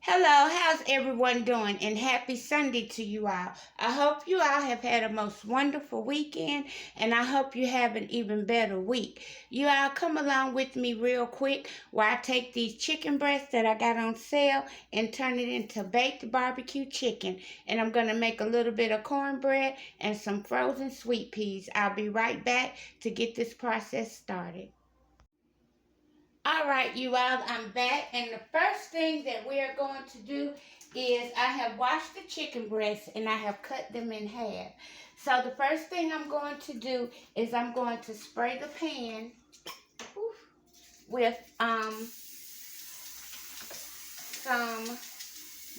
Hello, how's everyone doing? And happy Sunday to you all. I hope you all have had a most wonderful weekend, and I hope you have an even better week. You all come along with me real quick while I take these chicken breasts that I got on sale and turn it into baked barbecue chicken. And I'm going to make a little bit of cornbread and some frozen sweet peas. I'll be right back to get this process started. All right, you all, I'm back, and the first thing that we are going to do is I have washed the chicken breasts and I have cut them in half. So the first thing I'm going to do is I'm going to spray the pan with some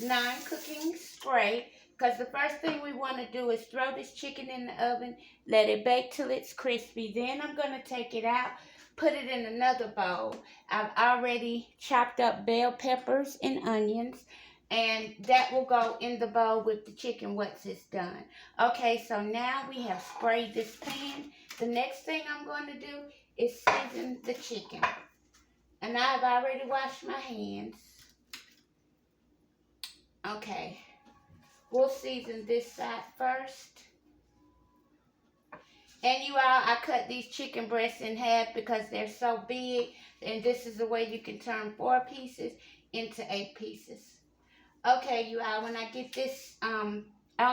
non-cooking spray, because the first thing we want to do is throw this chicken in the oven, let it bake till it's crispy. Then I'm going to take it out, put it in another bowl. I've already chopped up bell peppers and onions, and that will go in the bowl with the chicken once it's done. Okay, so now we have sprayed this pan. The next thing I'm going to do is season the chicken. And I've already washed my hands. Okay, we'll season this side first. And you all, I cut these chicken breasts in half because they're so big. And this is the way you can turn 4 pieces into 8 pieces. Okay, you all, when I get this on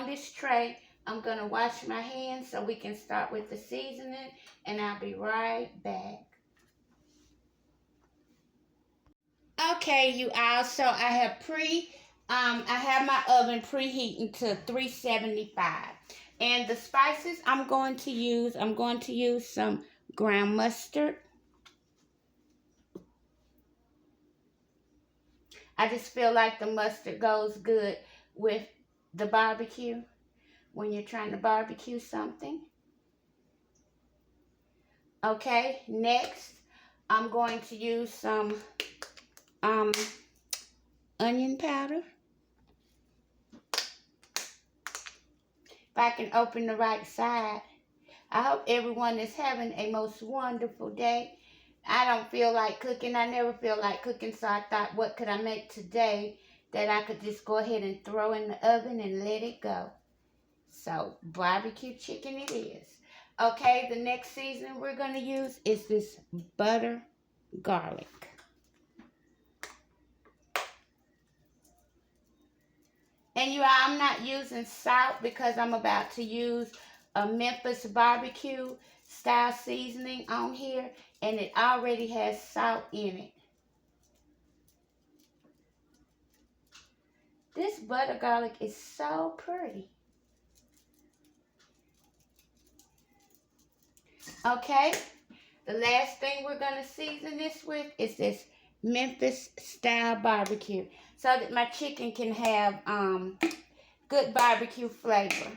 this tray, I'm going to wash my hands so we can start with the seasoning. And I'll be right back. Okay, you all, so I have my oven preheating to 375. And the spices I'm going to use some ground mustard. I just feel like the mustard goes good with the barbecue when you're trying to barbecue something. Okay, next I'm going to use some onion powder. If I can open the right side. I hope everyone is having a most wonderful day. I don't feel like cooking. I never feel like cooking, so I thought, what could I make today that I could just go ahead and throw in the oven and let it go? So, barbecue chicken it is. Okay, the next seasoning we're going to use is this butter garlic. And you all, I'm not using salt because I'm about to use a Memphis barbecue style seasoning on here, and it already has salt in it. This butter garlic is so pretty. Okay, the last thing we're going to season this with is this Memphis style barbecue, so that my chicken can have good barbecue flavor.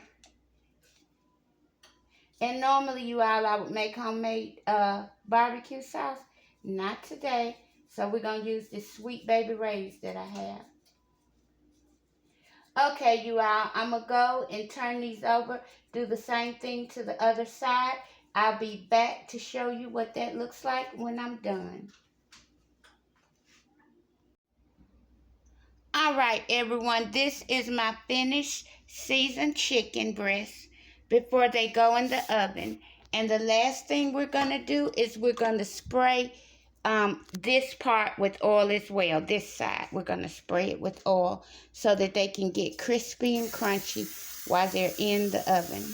And normally, you all, I would make homemade barbecue sauce. Not today. So we're going to use this Sweet Baby Ray's that I have. Okay, you all, I'm going to go and turn these over. Do the same thing to the other side. I'll be back to show you what that looks like when I'm done. All right, everyone, this is my finished seasoned chicken breast before they go in the oven. And the last thing we're going to do is we're going to spray this part with oil as well. This side, we're going to spray it with oil so that they can get crispy and crunchy while they're in the oven.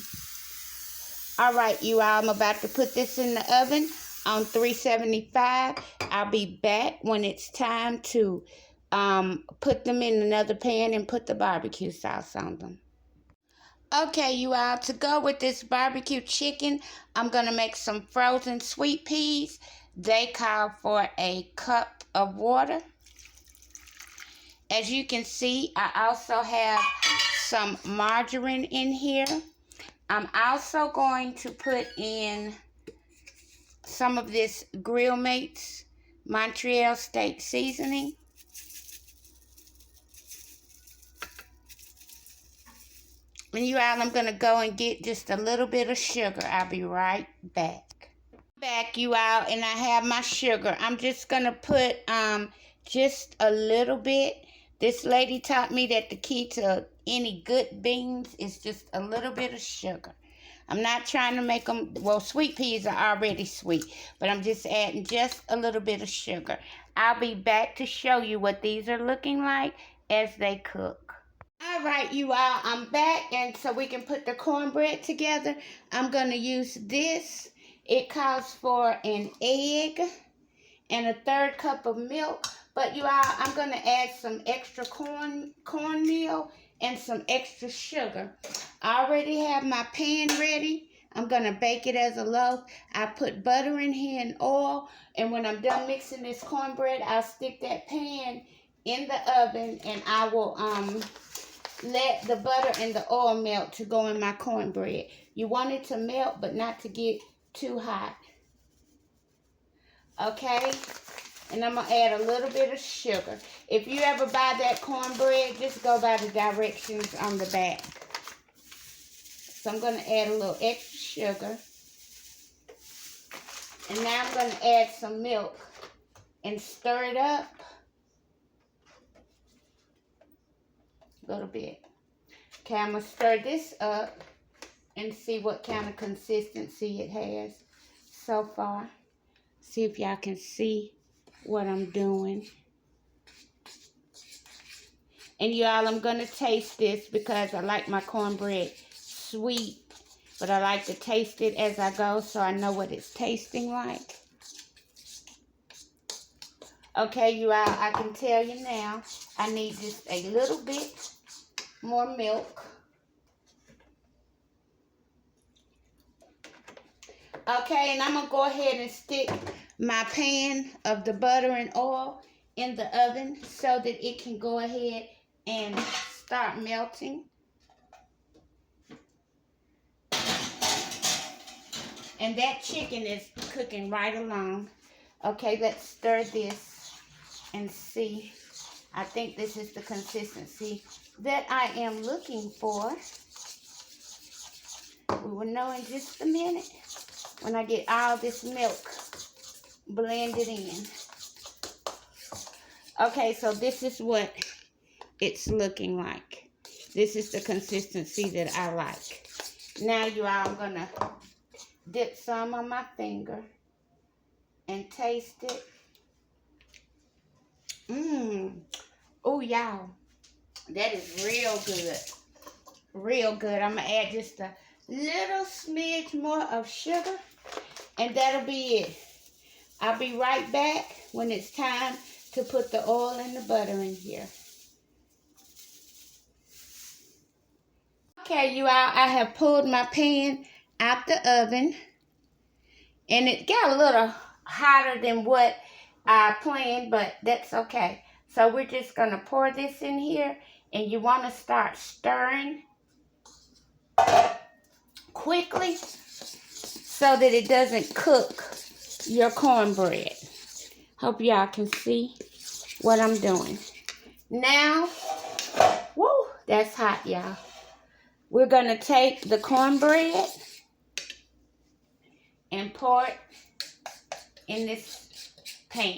All right, you all, I'm about to put this in the oven on 375. I'll be back when it's time to put them in another pan and put the barbecue sauce on them. Okay, you all, to go with this barbecue chicken, I'm going to make some frozen sweet peas. They call for a cup of water. As you can see, I also have some margarine in here. I'm also going to put in some of this Grill Mates Montreal steak seasoning. And you all, I'm going to go and get just a little bit of sugar. I'll be right back. Back, you all, and I have my sugar. I'm just going to put just a little bit This lady taught me that the key to any good beans is just a little bit of sugar. I'm not trying to make them, well, sweet peas are already sweet, but I'm just adding just a little bit of sugar. I'll be back to show you what these are looking like as they cook. All right, you all, I'm back, and so we can put the cornbread together. I'm going to use this. It calls for an egg and a 1/3 cup of milk. But you all, I'm going to add some extra cornmeal and some extra sugar. I already have my pan ready. I'm going to bake it as a loaf. I put butter in here and oil. And when I'm done mixing this cornbread, I'll stick that pan in the oven. And I will let the butter and the oil melt to go in my cornbread. You want it to melt, but not to get too hot. Okay? And I'm going to add a little bit of sugar. If you ever buy that cornbread, just go by the directions on the back. So I'm going to add a little extra sugar. And now I'm going to add some milk and stir it up. A little bit. Okay, I'm going to stir this up and see what kind of consistency it has so far. See if y'all can see what I'm doing. And y'all, I'm going to taste this because I like my cornbread sweet, but I like to taste it as I go so I know what it's tasting like. Okay, you all, I can tell you now, I need just a little bit more milk. Okay, and I'm going to go ahead and stick my pan of the butter and oil in the oven so that it can go ahead and start melting. And that chicken is cooking right along. Okay, let's stir this and see. I think this is the consistency that I am looking for. We will know in just a minute when I get all this milk blended in. Okay, so this is what it's looking like. This is the consistency that I like. Now, you all, I'm going to dip some on my finger and taste it. Oh, y'all, that is real good. Real good. I'm going to add just a little smidge more of sugar, and that'll be it. I'll be right back when it's time to put the oil and the butter in here. Okay, you all, I have pulled my pan out the oven, and it got a little hotter than what I planned, but that's okay. So we're just going to pour this in here, and you want to start stirring quickly so that it doesn't cook your cornbread. Hope y'all can see what I'm doing. Now, woo, that's hot, y'all. We're going to take the cornbread and pour it in this pan.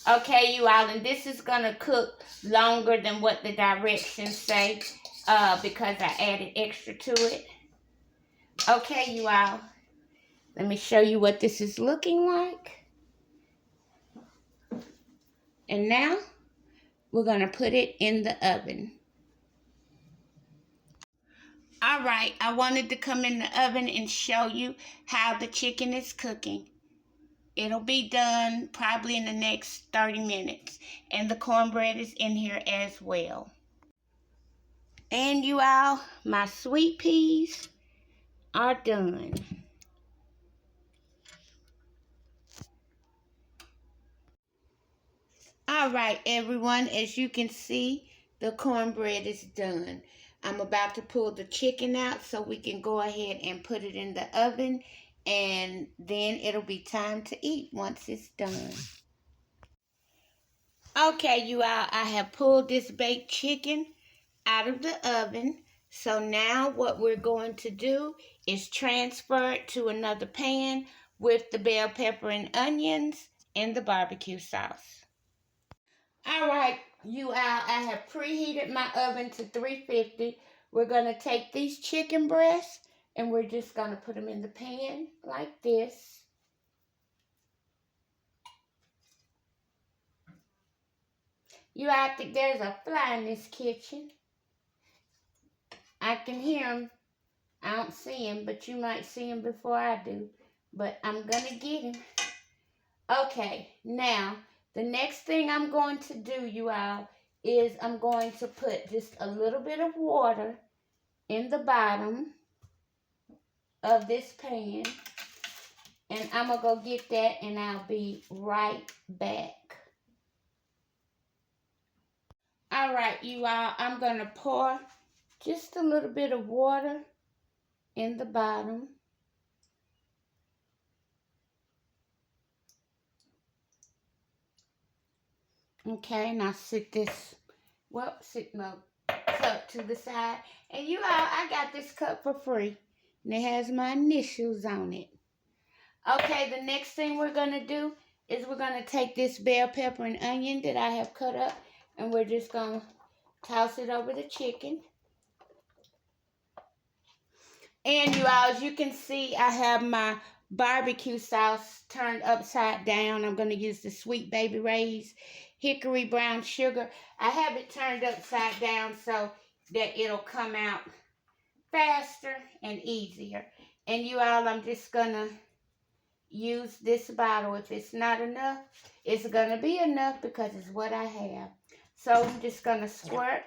Okay, you all, and this is going to cook longer than what the directions say because I added extra to it. Okay, you all, let me show you what this is looking like. And now, we're going to put it in the oven. All right, I wanted to come in the oven and show you how the chicken is cooking. It'll be done probably in the next 30 minutes. And the cornbread is in here as well. And you all, my sweet peas are done. All right, everyone, as you can see, the cornbread is done. I'm about to pull the chicken out so we can go ahead and put it in the oven, and then it'll be time to eat once it's done. Okay, you all, I have pulled this baked chicken out of the oven So now what we're going to do is transfer it to another pan with the bell pepper and onions and the barbecue sauce. All right, you all, I have preheated my oven to 350. We're going to take these chicken breasts and we're just going to put them in the pan like this. You all, I think there's a fly in this kitchen. I can hear him. I don't see him, but you might see him before I do. But I'm going to get him. Okay, now, the next thing I'm going to do, you all, is I'm going to put just a little bit of water in the bottom of this pan. And I'm going to go get that, and I'll be right back. All right, you all, I'm going to pour just a little bit of water in the bottom. Okay, now sit my cup to the side. And you all, I got this cup for free. And it has my initials on it. Okay, the next thing we're going to do is we're going to take this bell pepper and onion that I have cut up. And we're just going to toss it over the chicken. And you all, as you can see, I have my barbecue sauce turned upside down. I'm going to use the Sweet Baby Ray's hickory brown sugar. I have it turned upside down so that it'll come out faster and easier. And you all, I'm just going to use this bottle. If it's not enough, it's going to be enough because it's what I have. So I'm just going to squirt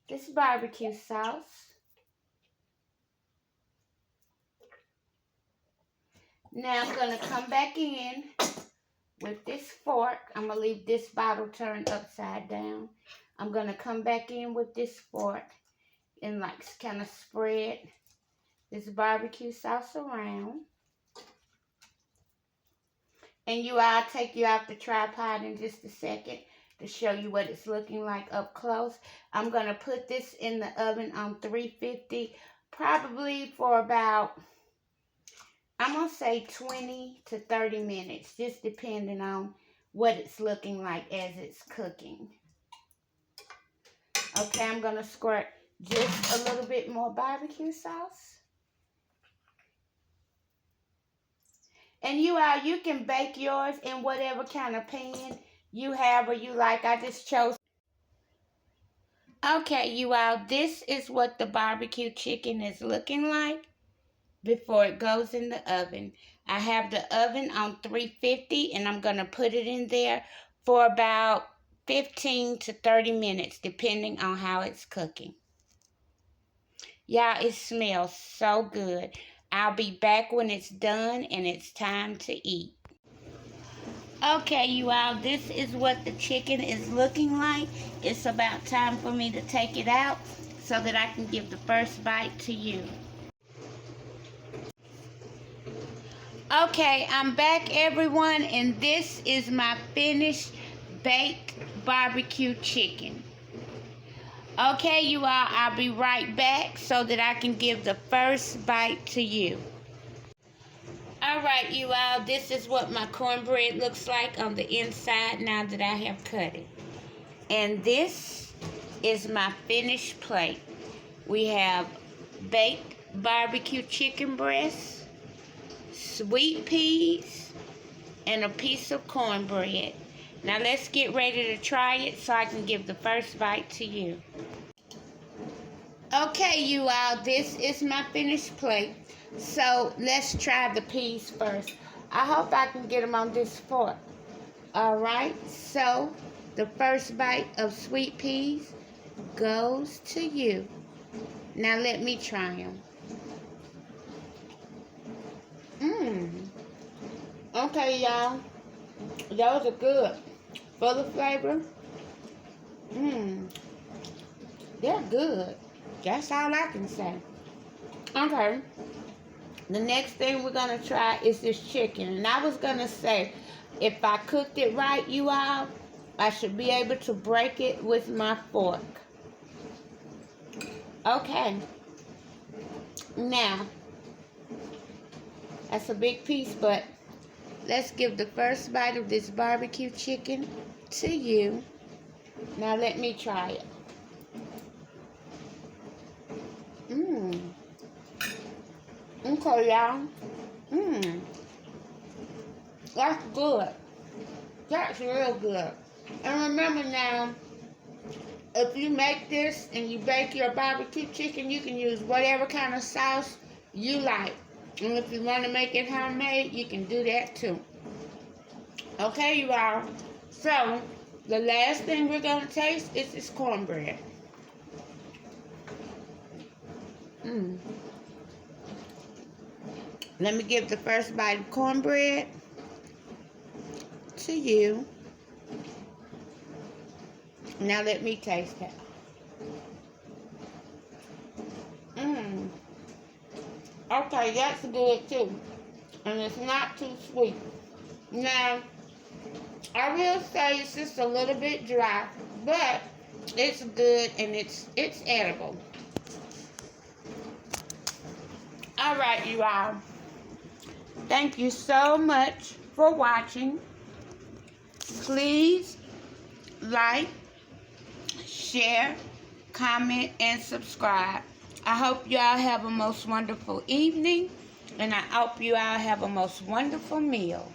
this barbecue sauce. Now I'm going to come back in with this fork. I'm going to leave this bottle turned upside down. I'm going to come back in with this fork and like kind of spread this barbecue sauce around. And you all, I'll take you off the tripod in just a second to show you what it's looking like up close. I'm going to put this in the oven on 350, probably for about, I'm going to say 20 to 30 minutes, just depending on what it's looking like as it's cooking. Okay, I'm going to squirt just a little bit more barbecue sauce. And you all, you can bake yours in whatever kind of pan you have or you like. I just chose. Okay, you all, this is what the barbecue chicken is looking like before it goes in the oven. I have the oven on 350 and I'm going to put it in there for about 15 to 30 minutes depending on how it's cooking. Y'all, it smells so good. I'll be back when it's done and it's time to eat. Okay, you all, this is what the chicken is looking like. It's about time for me to take it out so that I can give the first bite to you. Okay, I'm back, everyone, and this is my finished baked barbecue chicken. Okay, you all, I'll be right back so that I can give the first bite to you. All right, you all, this is what my cornbread looks like on the inside now that I have cut it. And this is my finished plate. We have baked barbecue chicken breasts, sweet peas, and a piece of cornbread. Now let's get ready to try it so I can give the first bite to you. Okay, you all, this is my finished plate. So let's try the peas first. I hope I can get them on this fork. All right, so the first bite of sweet peas goes to you. Now let me try them. Okay, y'all. Those are good. Full of flavor. They're good. That's all I can say. Okay. The next thing we're going to try is this chicken. And I was going to say, if I cooked it right, you all, I should be able to break it with my fork. Okay. Now, that's a big piece, but let's give the first bite of this barbecue chicken to you. Now let me try it. Mmm. Okay, y'all. Mmm. That's good. That's real good. And remember now, if you make this and you bake your barbecue chicken, you can use whatever kind of sauce you like. And if you want to make it homemade, you can do that too. Okay, you all. So, the last thing we're going to taste is this cornbread. Mmm. Let me give the first bite of cornbread to you. Now let me taste it. Mmm. Okay, that's good too. And it's not too sweet. Now, I will say it's just a little bit dry, but it's good and it's edible. All right, you all. Thank you so much for watching. Please like, share, comment, and subscribe. I hope you all have a most wonderful evening, and I hope you all have a most wonderful meal.